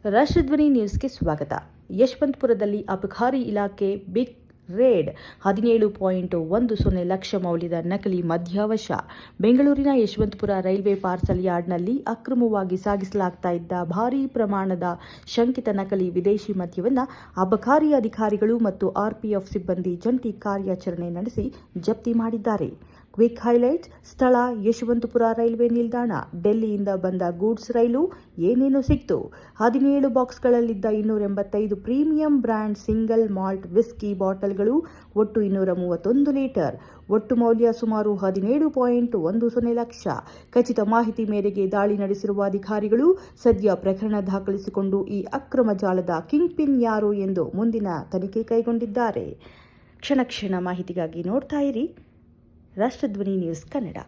ರಾಷ್ಟ್ರಧ್ವನಿ ನ್ಯೂಸ್ಗೆ ಸ್ವಾಗತ. ಯಶವಂತಪುರದಲ್ಲಿ ಅಬಕಾರಿ ಇಲಾಖೆ ಬಿಗ್ ರೇಡ್. 17.10 ಲಕ್ಷ ಮೌಲ್ಯದ ನಕಲಿ ಮದ್ಯ ವಶ. ಬೆಂಗಳೂರಿನ ಯಶವಂತಪುರ ರೈಲ್ವೆ ಪಾರ್ಸಲ್ ಯಾರ್ಡ್ನಲ್ಲಿ ಅಕ್ರಮವಾಗಿ ಸಾಗಿಸಲಾಗ್ತಾ ಇದ್ದ ಭಾರೀ ಪ್ರಮಾಣದ ಶಂಕಿತ ನಕಲಿ ವಿದೇಶಿ ಮದ್ಯವನ್ನು ಅಬಕಾರಿ ಅಧಿಕಾರಿಗಳು ಮತ್ತು ಆರ್ಪಿಎಫ್ ಸಿಬ್ಬಂದಿ ಜಂಟಿ ಕಾರ್ಯಾಚರಣೆ ನಡೆಸಿ ಜಪ್ತಿ ಮಾಡಿದ್ದಾರೆ. ಕ್ವಿಕ್ ಹೈಲೈಟ್: ಸ್ಥಳ ಯಶವಂತಪುರ ರೈಲ್ವೆ ನಿಲ್ದಾಣ. ಡೆಲ್ಲಿಯಿಂದ ಬಂದ ಗೂಡ್ಸ್ ರೈಲು. ಏನೇನು ಸಿಕ್ತು? 17 ಬಾಕ್ಸ್ಗಳಲ್ಲಿದ್ದ 285 premium brand single malt whisky ಬಾಟಲ್ಗಳು, ಒಟ್ಟು 231 ಲೀಟರ್. ಒಟ್ಟು ಮೌಲ್ಯ ಸುಮಾರು 17.10 ಲಕ್ಷ. ಖಚಿತ ಮಾಹಿತಿ ಮೇರೆಗೆ ದಾಳಿ ನಡೆಸಿರುವ ಅಧಿಕಾರಿಗಳು ಸದ್ಯ ಪ್ರಕರಣ ದಾಖಲಿಸಿಕೊಂಡು ಈ ಅಕ್ರಮ ಜಾಲದ ಕಿಂಗ್ ಪಿನ್ ಯಾರು ಎಂದು ಮುಂದಿನ ತನಿಖೆ ಕೈಗೊಂಡಿದ್ದಾರೆ. ಕ್ಷಣ ಕ್ಷಣ ಮಾಹಿತಿಗಾಗಿ ನೋಡ್ತಾ ಇರಿ ರಾಷ್ಟ್ರಧ್ವನಿ ನ್ಯೂಸ್ ಕನ್ನಡ.